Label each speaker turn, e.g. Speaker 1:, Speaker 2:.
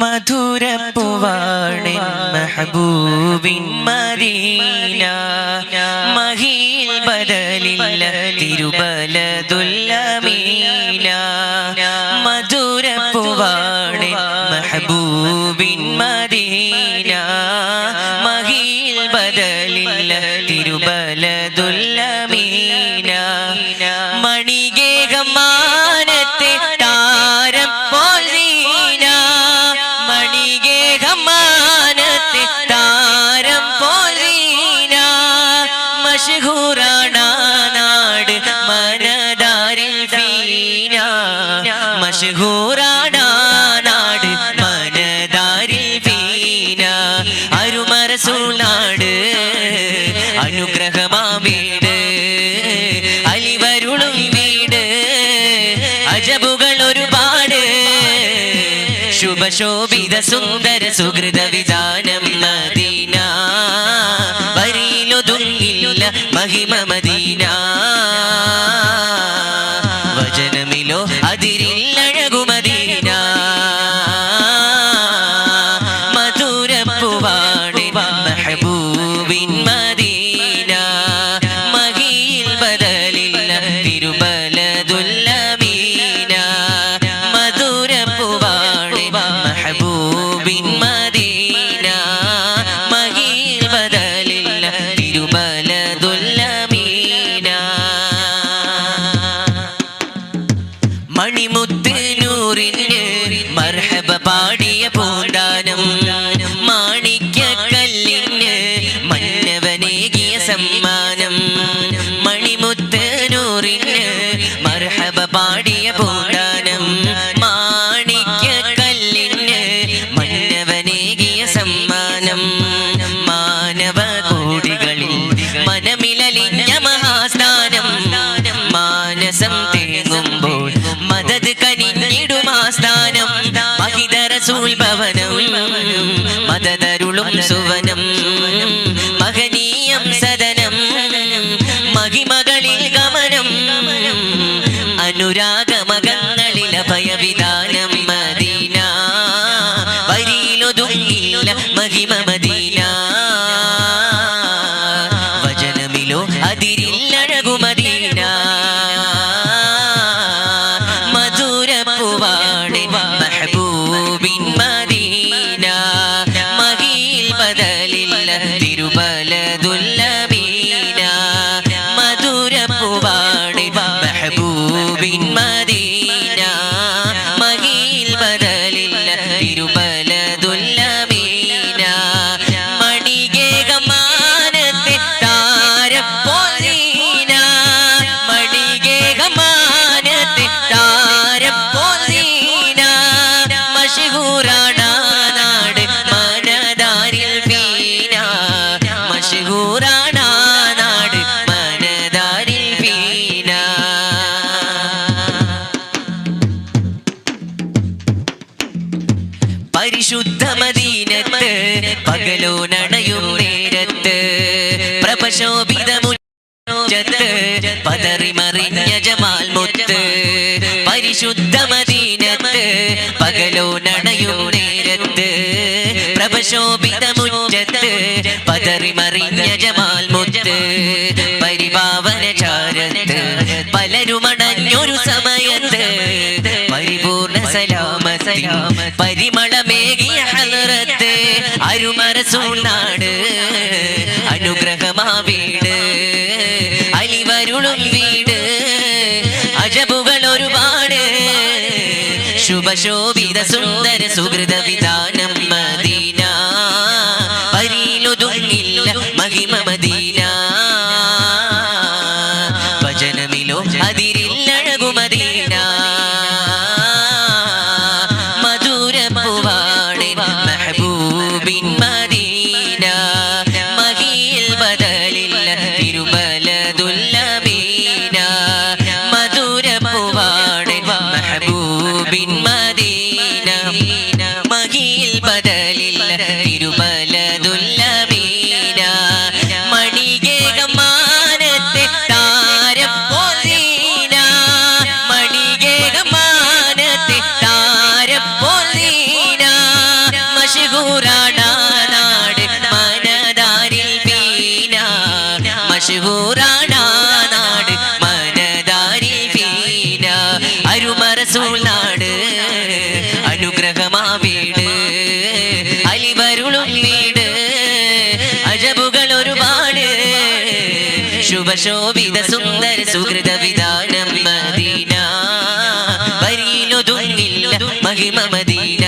Speaker 1: മധുരപ്പൂവാണിൻ മെഹബൂബിൻ Medina മഹീൽ ബദലില്ല തിരുബലദുൽ അമീന മധുരപ്പൂവാണിൻ മെഹബൂബിൻ മദീന മഹീൽ ബദലില്ല തിരുബലദുൽ അമീന മണികേകമാനത്തെ താരം പോൽ മശഹൂറാണ് നാട് മനദാരിൽ ഫീന മശഹൂറാണ് നാട് മനദാരിൽ ഫീന അരുമറസൂലാട് അനുഗ്രഹമാം വീട് അലിവരുളും വീട് അജബുകൾ ഒരുപാട് ശുഭശോഭിത സുന്ദര സുഹൃത വിധാനം മദീന വരിയിലൊതുങ്ങില്ല മഹിമ മദീന വചനമിലോ അതിരില്ലഴകു മദീന മധുരപ്പൂവാണ് മെഹബൂബിൻ മദീന മഹീൽ ബദലില്ല തിരുബലദുൽ അമീന മധുരപ്പൂവാണ് മെഹബൂബിൻ മദീന മഹീൽ ബദലില്ല തിരുബലദുൽ അമീന മണിമുത്ത് നൂറിന് മർഹബ പാടിയ പൂന്താനം മാണിക്യക്കല്ലിന് മന്നവനേകിയ സമ്മാനം മണിമുത്ത് നൂറിന് മർഹബ പാടിയ പൂന്താനം മാണിക്യക്കല്ലിന് മന്നവനേകിയ സമ്മാനം മാനവ കോടികളിൽ മനമിലലിഞ്ഞ മഹാസ്ഥാനം മാനസം തേങ്ങുമ്പോൾ മദത് കനിഞ്ഞിടുമാസ്ഥാനം മഹിത റസൂൽ ഭവനം മദതരുളും സുവനം മഹനീയം സദനം മഹിമകളിൽ ഗമനം അനുരാഗമകങ്ങളിൽ അഭയവിധാനം മദീന വരിയിലൊതുങ്ങില്ല മഹിമ മദീന വചനമിലോ അതിരില്ലഴകു മദീന മധുരപ്പൂവാണ് മെഹബൂബിൻ മദീന മഹീൽ ബദലില്ല തിരുബലദുൽ അമീന മധുരപ്പൂവാണ് മെഹബൂബിൻ മദീന മഹീൽ ബദലില്ല തിരുബലദുൽ അമീന മണികേകമാനത്തെ താരം പോൽ മണികേകമാനത്തെ താരം പോൽ മശഹൂറാണ് നാട് മനദാരിൽ ഫീന മശഹൂറാണ് നാട് മനദാരിൽ ഫീന പരിശുദ്ധ മദീനത്ത് പകലോ നടയും നേരത്ത് പ്രഭശോഭിത മുറ്റത്ത് പതറി മറിഞ്ഞ ജമാൽ മുത്ത് പരിശുദ്ധ മദീനത്ത് പകലോ നടയും നേരത്ത് പ്രഭശോഭിത മുറ്റത്ത് പതറി മറിഞ്ഞ ജമാൽ മുത്ത് പരിപാവന ചാരത്ത് പലരുമടഞ്ഞൊരു സമയത്ത് പരിപൂർണ സലാമത്ത് പരിമളമേകിയ ഹളറത്ത് അരുമറസൂലാട് അനുഗ്രഹമാ വീട് അലിവരുളും വീട് അജബുകൾ ഒരുപാട് ശുഭശോഭിത സുന്ദര സുഹൃത വിധാനം മദീന വരിയിലൊതുങ്ങില്ല മഹിമ മദീന വചനമിലോ അതിരില്ലഴകു മദീന മധുരപ്പൂവാണ് മെഹബൂബിൻ മദീന മഹീൽ ബദലില്ല തിരുബലദുൽ അമീന മധുരപ്പൂവാണ് മെഹബൂബിൻ മദീന മഹീൽ മഷഹൂറാണ് നാട് മനതാരിൽ പീന മഷഹൂറാണ് നാട് മനതാരിൽ പീന അരുമറസൂൽ നാട് അനുഗ്രഹമാ വീട് അലിവരുളും വീട് അജബുകൾ ഒരുപാട് ശുഭശോഭിത സുന്ദര സുഹൃത വിധാനം മദീന വരിയിലൊതുങ്ങില്ല മഹിമ മദീന